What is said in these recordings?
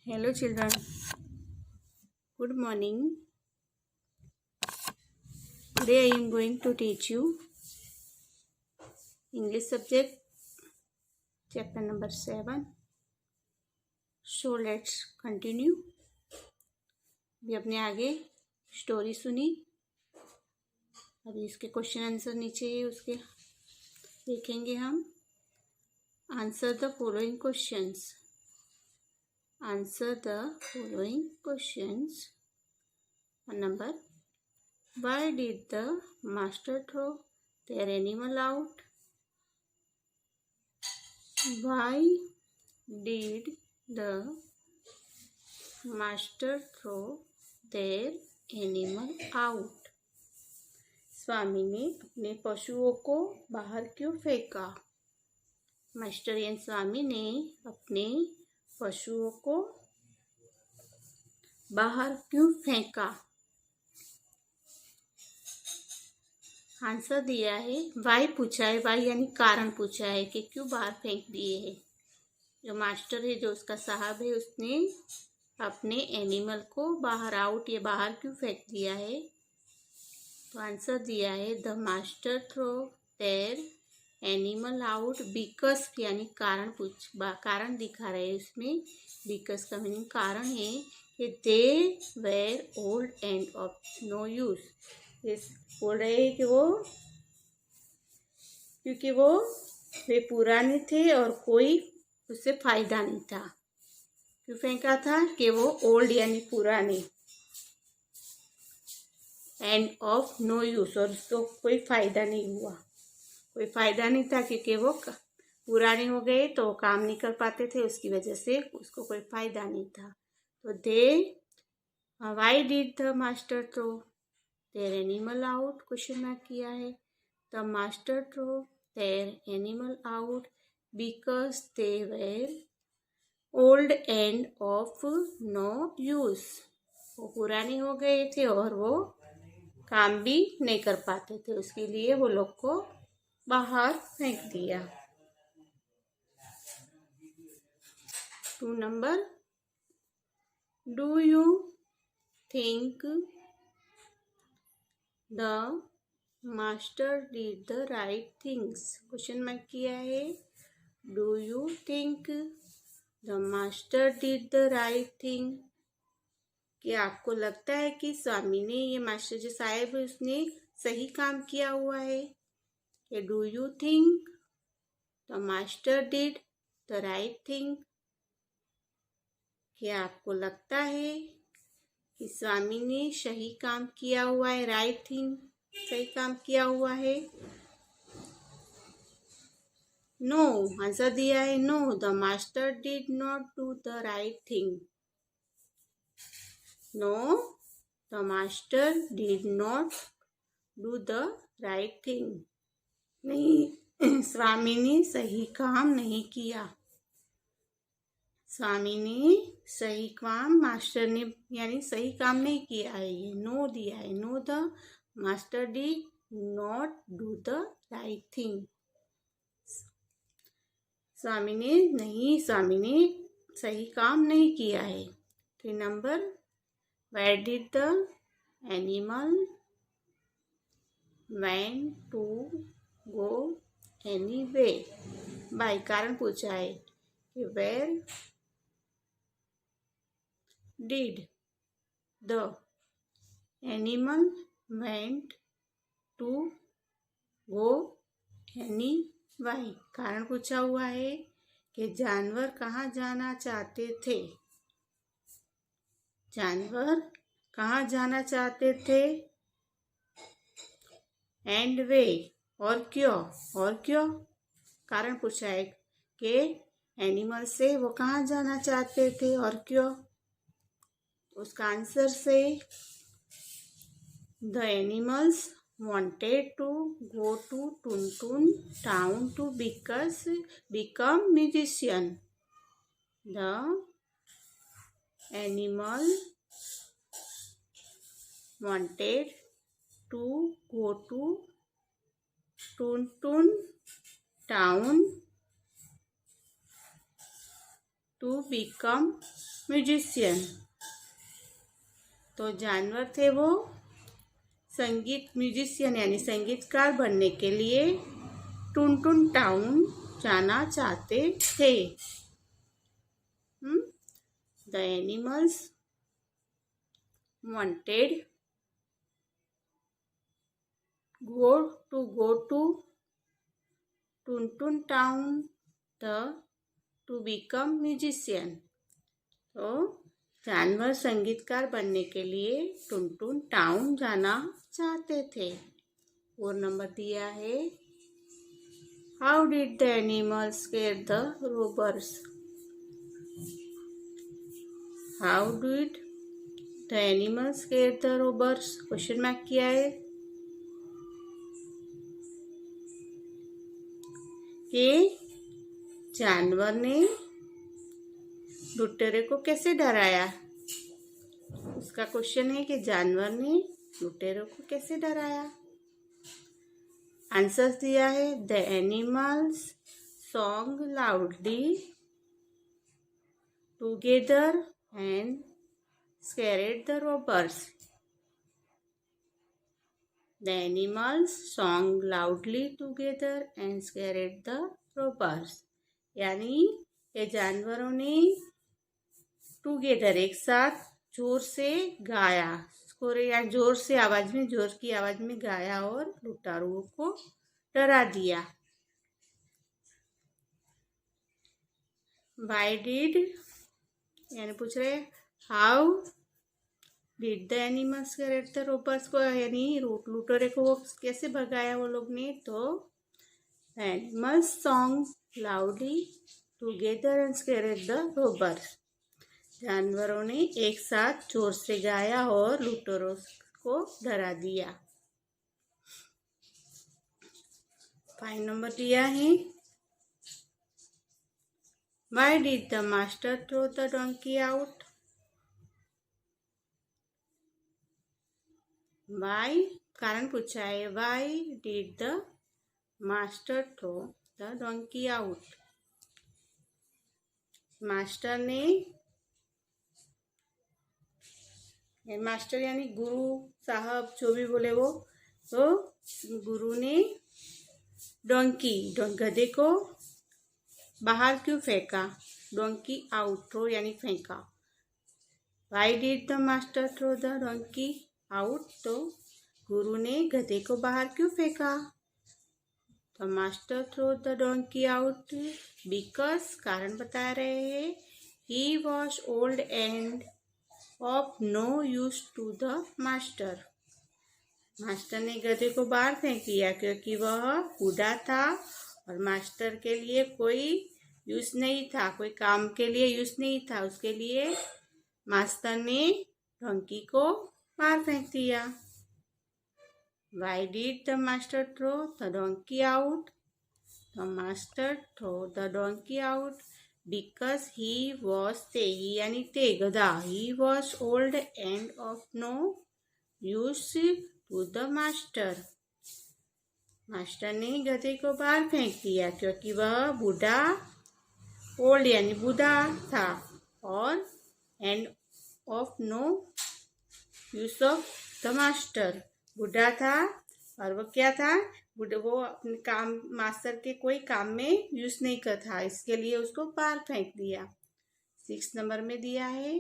Hello children, good morning. Today I am going to teach you English subject chapter number 7. So let's continue. अभी अपने आगे story सुनी, अभी इसके question answer नीचे ही उसके देखेंगे हम. Answer the following questions. Answer the following questions. Number, why did the master throw their animal out? Why did the master throw their animal out? स्वामी ने अपने पशुओं को बाहर क्यों फेंका? मास्टर यानी स्वामी ने अपने पशुओं को बाहर क्यों फेंका? आंसर दिया है, वाई पूछा है. वाई यानी कारण पूछा है कि क्यों बाहर फेंक दिए है. जो मास्टर है, जो उसका साहब है, उसने अपने एनिमल को बाहर आउट या बाहर क्यों फेंक दिया है. तो आंसर दिया है, the master throw their animal out because यानी कारण दिखा रहे हैं उसमें. बिकॉज का मीनिंग कारण है कि they were old and of no use. बोल रहे हैं कि क्योंकि वे पुराने थे और कोई उससे फायदा नहीं था. क्यों फेंका था? कि वो ओल्ड यानी पुराने, एंड ऑफ नो यूज और उसको कोई फायदा नहीं हुआ. कोई फायदा नहीं था क्योंकि वो पुराने हो गए तो वो काम नहीं कर पाते थे, उसकी वजह से उसको कोई फायदा नहीं था. तो why did the master throw their animal out? Question mark किया है. The master throw their animal out because they were old and of no use. वो पुराने हो गए थे और वो काम भी नहीं कर पाते थे, उसके लिए वो लोग को बाहर फेंक दिया. 2 number, do you think the master did the right things? Question mark किया है. Do you think the master did the right thing? क्या आपको लगता है कि स्वामी ने, ये मास्टर जो साहब है, उसने सही काम किया हुआ है? Do you think the master did the right thing? क्या आपको लगता है कि स्वामी ने सही काम किया हुआ है? राइट थिंग, सही काम किया हुआ है. नो, आंसर दिया है no, the master did not do the right thing. No, the master did not do the right thing. नहीं, स्वामी ने सही काम नहीं किया. स्वामी ने सही काम, मास्टर ने यानी सही काम नहीं किया है. ये नो दिया है. No, the master did not do the right thing. स्वामी ने सही काम नहीं किया है. 3 number, where did the animal went to go anyway? बाय कारण पूछा है कि where did the animal went to go anyway. कारण पूछा हुआ है कि जानवर कहाँ जाना चाहते थे. जानवर कहाँ जाना चाहते थे? एंड वे, और क्यों. कारण पूछा है कि एनिमल से वो कहाँ जाना चाहते थे और क्यों. उसका आंसर से, the animals wanted to go to Tuntun town to become musician. The animal wanted to go to Tuntun town to become musician. तो जानवर थे वो संगीत म्यूजिशियन यानी संगीतकार बनने के लिए टुनटुन टाउन जाना चाहते थे। The animals wanted go to Tuntun town to become musician। तो जानवर संगीतकार बनने के लिए टुनटुन टाउन जाना चाहते थे। और नंबर दिया है how did the animals square the robbers. How did the animals square the robbers, question mark किया है कि जानवर ने लुटेरे को कैसे डराया। उसका क्वेश्चन है कि जानवर ने लुटेरों को कैसे डराया। आंसर दिया है the animals song loudly together and scared the robbers। The animals sang loudly together and scared the robbers। यानी ये जानवरों ने टुगेदर एक साथ जोर से गाया, या जोर से आवाज में, जोर की आवाज में गाया और लुटारुओं को डरा दिया। Why did यानी पूछ रहे how did the animals square the robbers को, यानी लुटेरे को वो कैसे भगाया वो लोग ने। तो animals song loudly together and square the robbers. जानवरों ने एक साथ जोर से गाया और लुटेरों को डरा दिया। 5 नंबर दिया है Why did the master throw the donkey out? Why कारण पूछा है Why did the master throw the donkey out? Master ने, मास्टर यानी गुरु साहब जो भी बोले वो, तो गुरु ने गधे को बाहर क्यों फेंका। डोंकी आउट, थ्रो यानी फेंका। Why did the master throw the donkey out, तो गुरु ने गधे को बाहर क्यों फेंका। The master throw the donkey out because कारण बता रहे हैं he was old and of no use to the master. Master ने गधे को बाहर फेंक दिया क्योंकि वह बूढ़ा था और मास्टर के लिए कोई यूज नहीं था, कोई काम के लिए यूज नहीं था। उसके लिए मास्टर ने डोंकी को बाहर फेंक दिया। Why did the master throw the donkey out, the master throw the donkey out because he was ते यानी ते गधा, he was old and of no use to the master. Master ने गधे को बाहर फेंक दिया क्योंकि वह बूढ़ा, ओल्ड यानी बूढ़ा था, और and of no use of the master, बूढ़ा था और वो क्या था, वो अपने काम, मास्टर के कोई काम में यूज नहीं करता, इसके लिए उसको बाहर फेंक दिया। 6 नंबर में दिया है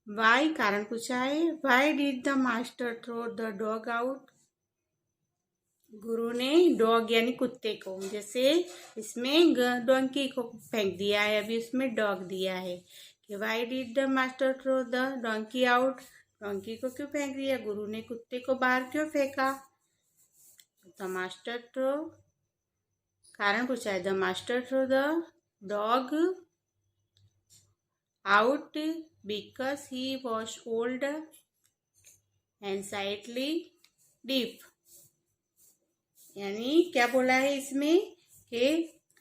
वाई कारण पूछा है why did the master throw the dog out. गुरु ने डॉग यानी कुत्ते को, जैसे इसमें डोंकी को फेंक दिया है, अभी उसमें डॉग दिया है कि why did the master throw the donkey out, donkey को क्यों फेंक दिया, गुरु ने कुत्ते को बाहर क्यों फेंका। द मास्टर थ्रो कारण पूछा है the master throw the dog out because he was old and sightly deep. यानी क्या बोला है इसमें कि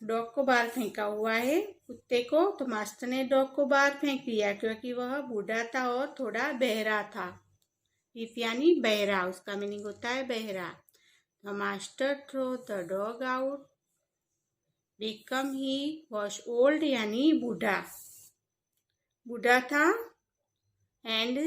डॉग को बाहर फेंका हुआ है कुत्ते को, तो मास्टर ने डॉग को बाहर फेंक दिया क्योंकि वह बूढ़ा था और थोड़ा बहरा था। डीप यानी बहरा, उसका मीनिंग होता है बहरा। The master throw the dog out become he was old यानी बूढ़ा, बूढ़ा था एंड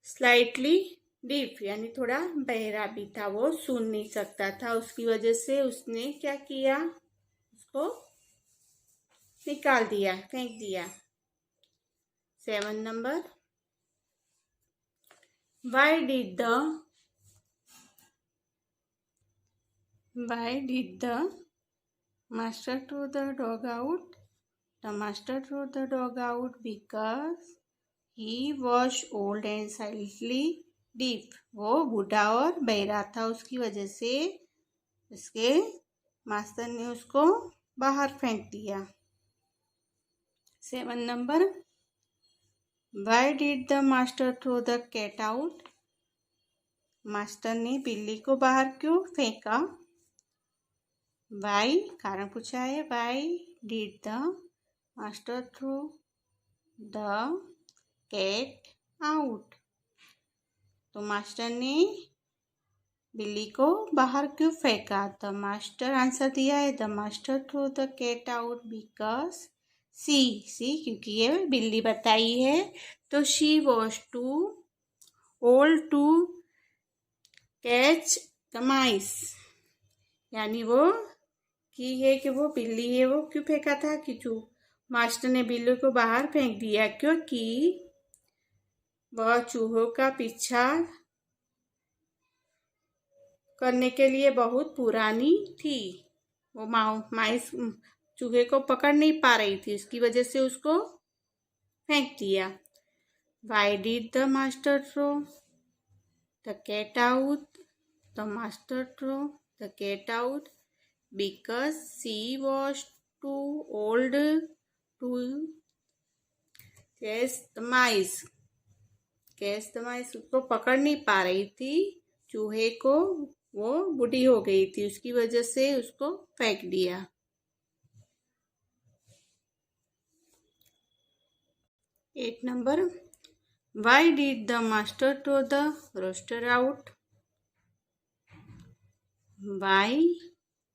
स्लाइटली डीफ यानी थोड़ा बहरा भी था, वो सुन नहीं सकता था। उसकी वजह से उसने क्या किया, उसको निकाल दिया, फेंक दिया। 7 number, Why did the master throw the dog out? The master threw the dog out because he was old and silently deaf. वो बूढ़ा और बहरा था, उसकी वजह से उसके मास्टर ने उसको बाहर फेंक दिया। 7 number, Why did the master throw the cat out? Master ने बिल्ली को बाहर क्यों फेंका? Why कारण पूछा है। Why did the master throw the cat out? तो मास्टर ने बिल्ली को बाहर क्यों फेंका? द मास्टर आंसर दिया है, the master throw the cat out because she क्योंकि ये बिल्ली बताई है, तो she was too old to catch the mice, यानी वो की है कि वो बिल्ली है, वो क्यों फेंका था कि मास्टर ने बिल्ली को बाहर फेंक दिया क्योंकि वह चूहों का पीछा करने के लिए बहुत पुरानी थी। वो माइस चूहे को पकड़ नहीं पा रही थी, उसकी वजह से उसको फेंक दिया। Why did the master throw the cat out? The master threw the cat out because she was too old to catch the mice. Catch the mice उसको पकड़ नहीं पा रही थी चूहे को, वो बूढ़ी हो गई थी, उसकी वजह से उसको फेंक दिया। 8 number, Why did the master throw the rooster out? Why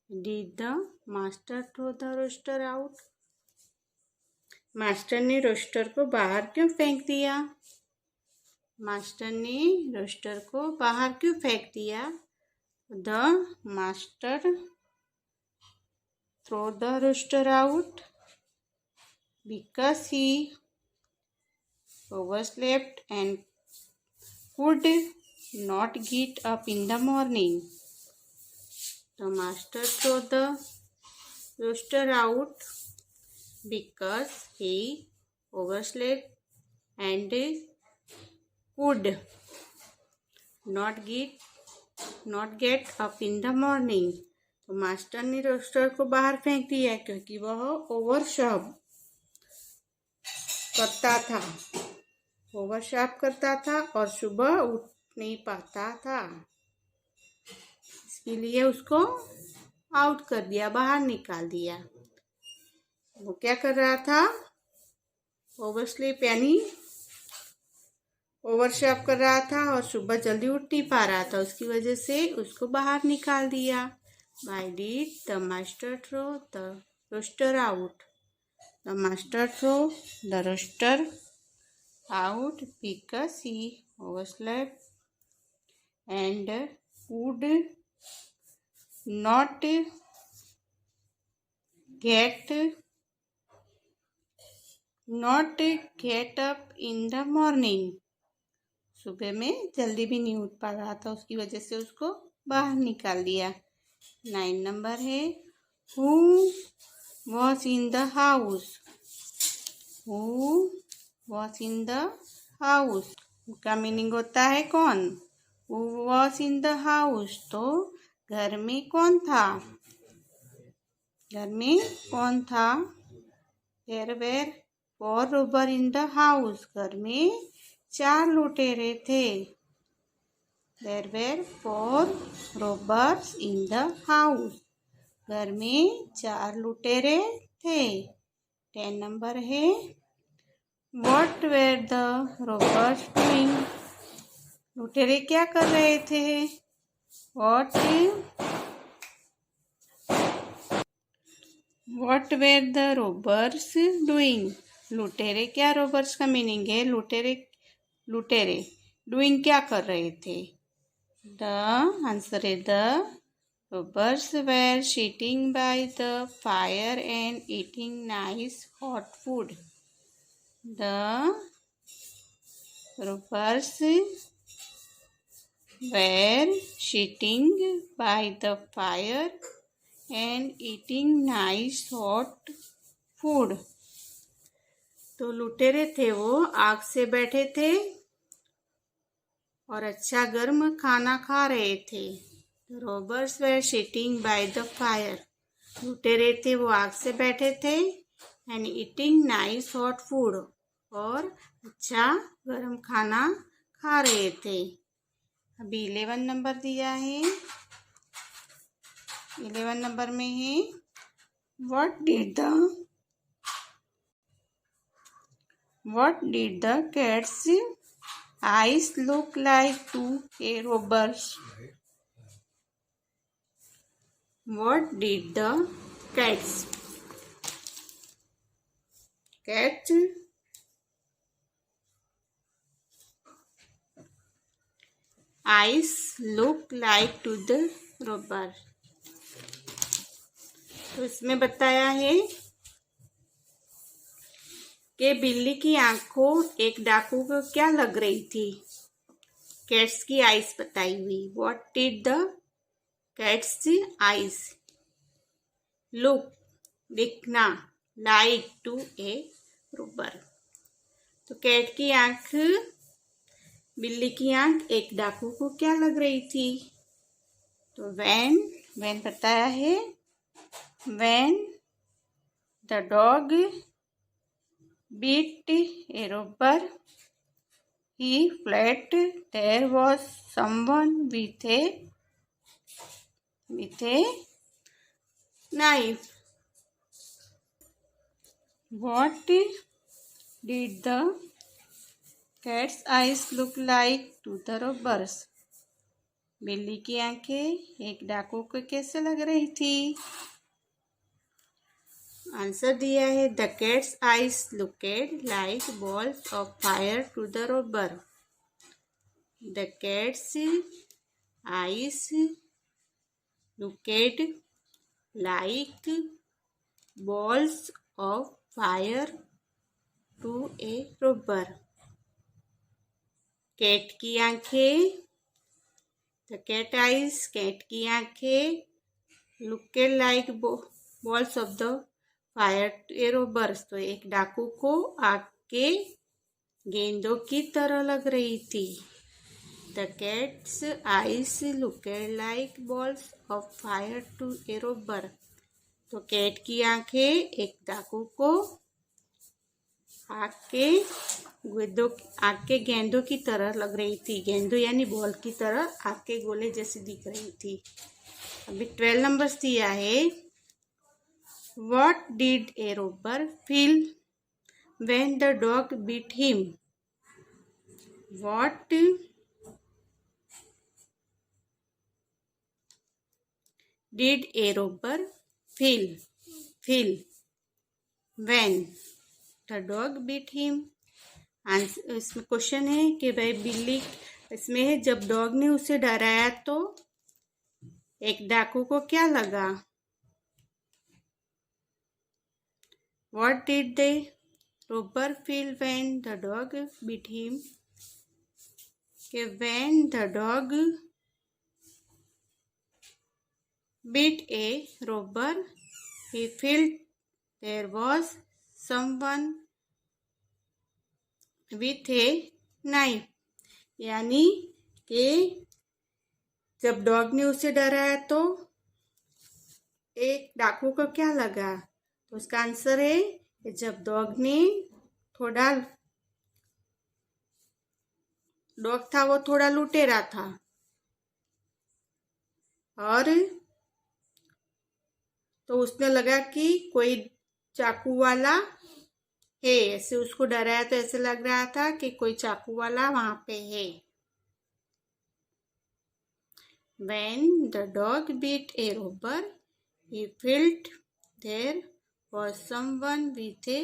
did the master throw the rooster out? Master ने रोस्टर को बाहर क्यों फेंक दिया? मास्टर ने रोस्टर को बाहर क्यों फेंक दिया? The master threw the rooster out because he overslept and could not get up in the morning. The master threw the rooster out because he overslept and could not get up in the morning. तो master ने roster को बाहर फेंक दिया क्योंकि वह ओवरस्लेप करता था और सुबह उठ नहीं पाता था, इसके लिए उसको आउट कर दिया, बाहर निकाल दिया। वो क्या कर रहा था? ओवरस्लीप यानी ओवरस्लेप कर रहा था और सुबह जल्दी उठ नहीं पा रहा था, उसकी वजह से उसको बाहर निकाल दिया। Why did the master throw the rooster out? The master threw the rooster out because he overslept and could not get up in the morning. सुबह में जल्दी भी नहीं उठ पा रहा था, उसकी वजह से उसको बाहर निकाल दिया। 9 नंबर है, Who was in the house? Who was in the house? उसका मीनिंग होता है कौन। Who was in the house? तो घर में कौन था? घर में कौन था? There were 4 robbers in the house. घर में 4 लुटेरे थे। There were 4 robbers in the house. घर में 4 लुटेरे थे। 10 नंबर है, What were the robbers doing? लुटेरे क्या कर रहे थे? What What were the robbers doing? लुटेरे, क्या robbers का मीनिंग है? लुटेरे डूइंग क्या कर रहे थे? The answer is the robbers were sitting by the fire and eating nice hot food. The robbers were sitting by the fire and eating nice hot food. तो लुटेरे थे वो आग से बैठे थे और अच्छा गर्म खाना खा रहे थे. The robbers were sitting by the fire. लुटेरे थे वो आग से बैठे थे and eating nice hot food. और अच्छा गर्म खाना खा रहे थे. अभी 11 नंबर दिया है. 11 नंबर में है What did the cat's eyes look like to a robbers? What did the cat's eyes look like to the robber? तो इसमें बताया है कि बिल्ली की आंखों एक डाकू को क्या लग रही थी. कैट्स की आइज बताई हुई. What did the cat's eyes look दिखना लाइक टू ए रोबर. तो कैट की आंख, बिल्ली की आंख एक डाकू को क्या लग रही थी? तो व्हेन बताया है when the dog beat a robber, he fled. There was someone with a knife. What did the cat's eyes look like to the robbers? बिल्ली की आंखें एक डाकू को कैसे लग रही थी? आंसर दिया है the cat's eyes looked like balls of fire to the robber. The cat's eyes looked like balls of fire to a robber. Cat की आंखें, द कैट आइज कैट की आंखें looked like balls of the fire a robbers. तो एक डाकू को आग के गेंदों की तरह लग रही थी. The cat's eyes looked like balls of fire to a robber. तो कैट की आंखें एक डाकू को आग के गेंदों की तरह लग रही थी. गेंदों यानी बॉल की तरह आग के गोले जैसी दिख रही थी. अभी 12 नंबर दिया है What did a robber feel when the dog beat him? What did a robber feel when the dog beat him? Answer इसमें क्वेश्चन है कि भाई बिल्ली, इसमें है जब डॉग ने उसे डराया तो एक डाकू को क्या लगा? What did the robber feel when the dog beat him? When the dog beat a robber, he felt there was someone with a knife. यानी कि जब डॉग ने उसे डराया तो एक डाकू को क्या लगा? तो उसका आंसर है कि जब डॉग था वो थोड़ा लुटेरा था और तो उसने लगा कि कोई चाकू वाला है. ऐसे उसको डराया तो ऐसे लग रहा था कि कोई चाकू वाला वहां पे है. When the dog beat a robber, he felt there was someone with a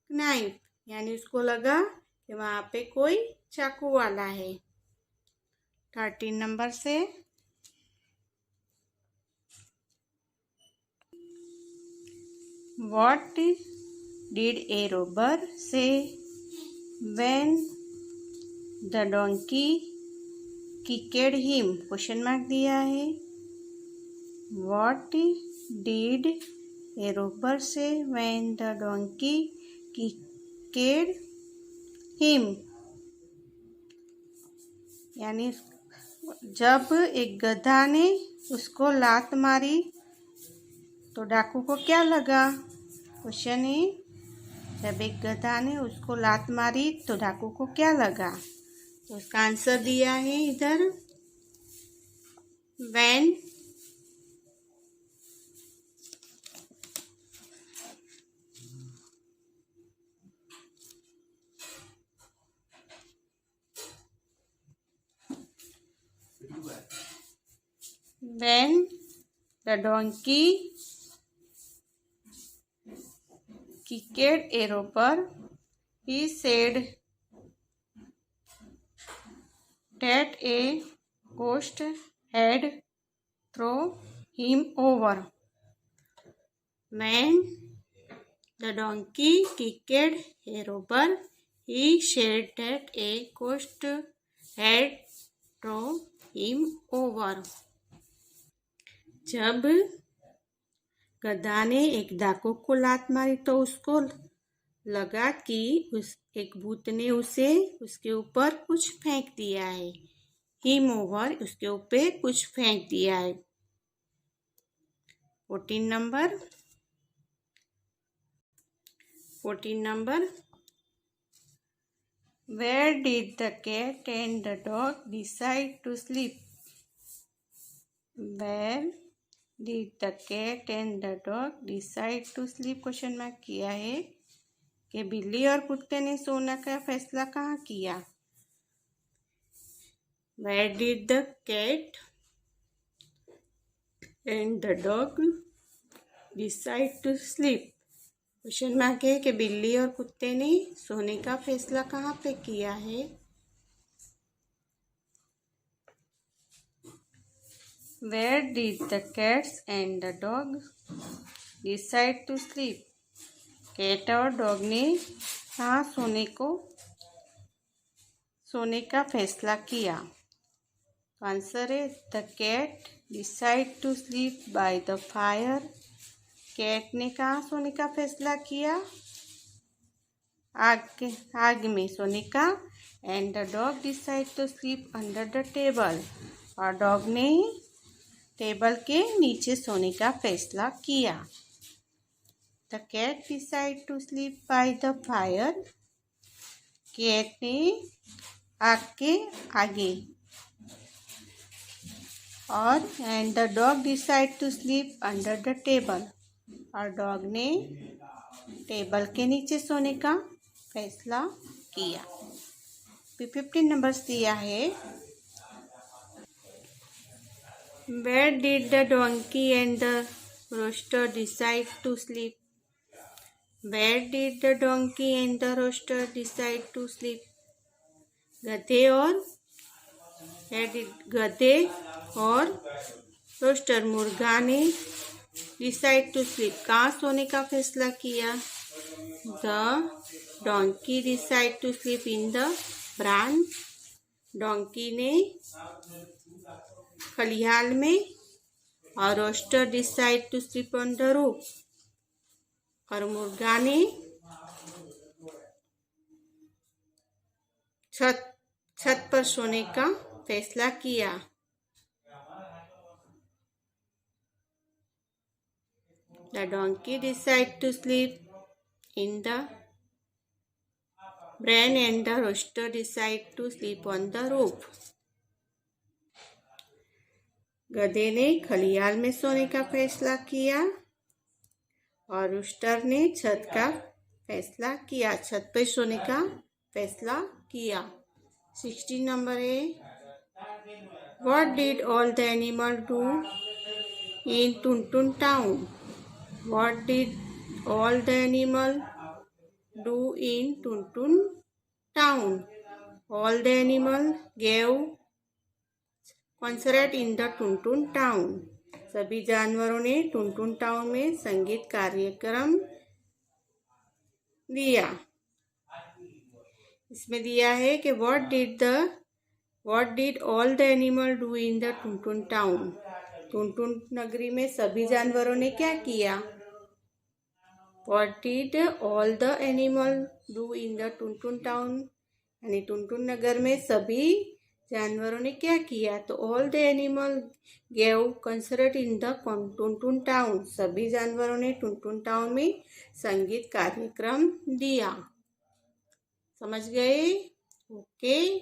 knife, यानी उसको लगा कि वहाँ पे कोई चाकू वाला है। 13 नंबर से What did a robber say when the donkey kicked him? Question mark दिया है। What did a robber say when the donkey kicked him? यानी जब एक गधा ने उसको लात मारी तो डाकू को क्या लगा। क्वेश्चन है, जब एक गधा ने उसको लात मारी तो डाकू को क्या लगा। तो उसका आंसर दिया है इधर, when the donkey kicked a robber, he said that a ghost had thrown him over. When the donkey kicked a robber, he said that a ghost had thrown him over. जब गधा ने एक डाकू को लात मारी तो उसको लगा कि एक भूत ने उसे उसके ऊपर कुछ फेंक दिया है। हिम ओवर, उसके ऊपर कुछ फेंक दिया है। 14 number Where did the cat and the dog decide to sleep? Where did the cat and the dog decide to sleep? Question mark किया है कि बिल्ली और कुत्ते ने सोने का फैसला कहाँ किया। Where did the cat and the dog decide to sleep? Question mark है कि बिल्ली और कुत्ते ने सोने का फैसला कहाँ पे किया है। Where did the cats and the dog decide to sleep? Cat और डॉग ने कहाँ सोने का फैसला किया। आंसर है the cat decide to sleep by the fire. Cat ने कहाँ सोने का फैसला किया, आग में सोने का। And the dog decide to sleep under the table, और डॉग ने टेबल के नीचे सोने का फैसला किया। The cat decide to sleep by the fire, cat ने आग के आगे। और and the dog decide to sleep under the table, और डॉग ने टेबल के नीचे सोने का फैसला किया। 15 नंबर्स दिया है। Where did the donkey and the rooster decide to sleep? Where did the donkey and the rooster decide to sleep? गधे और रोस्टर मुर्गा ने डिसाइड टू स्लीप कहाँ सोने का फैसला किया। The donkey decide to sleep in the barn, donkey ने खलिहान में, और rooster decide to sleep on the roof, और मुर्गा ने छत पर सोने का फैसला किया। The donkey decide to sleep in the barn and the rooster decide to sleep on the roof. गधे ने खलिहान में सोने का फैसला किया, और रूस्टर ने छत का फैसला किया, छत पर सोने का फैसला किया। 16 नंबर है। What did all the animals do in Tuntun town? What did all the animal do in Tuntun town? All the animal gave concert in the Tuntun town. सभी जानवरों ने टुनटुन टाउन में संगीत कार्यक्रम दिया। इसमें दिया है कि what did all the animal do in the Tuntun town? Tuntun नगरी में सभी जानवरों ने क्या किया? What did all the animal do in the Tuntun town? यानी टुनटुन नगर में सभी जानवरों ने क्या किया? तो all the animal gave concert in the Tuntun town. सभी जानवरों ने टुनटुन टाउन में संगीत कार्यक्रम दिया। समझ गए? ओके।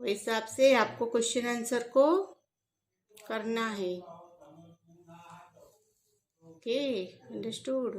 उस हिसाब से आपको क्वेश्चन आंसर को करना है। Okay, understood.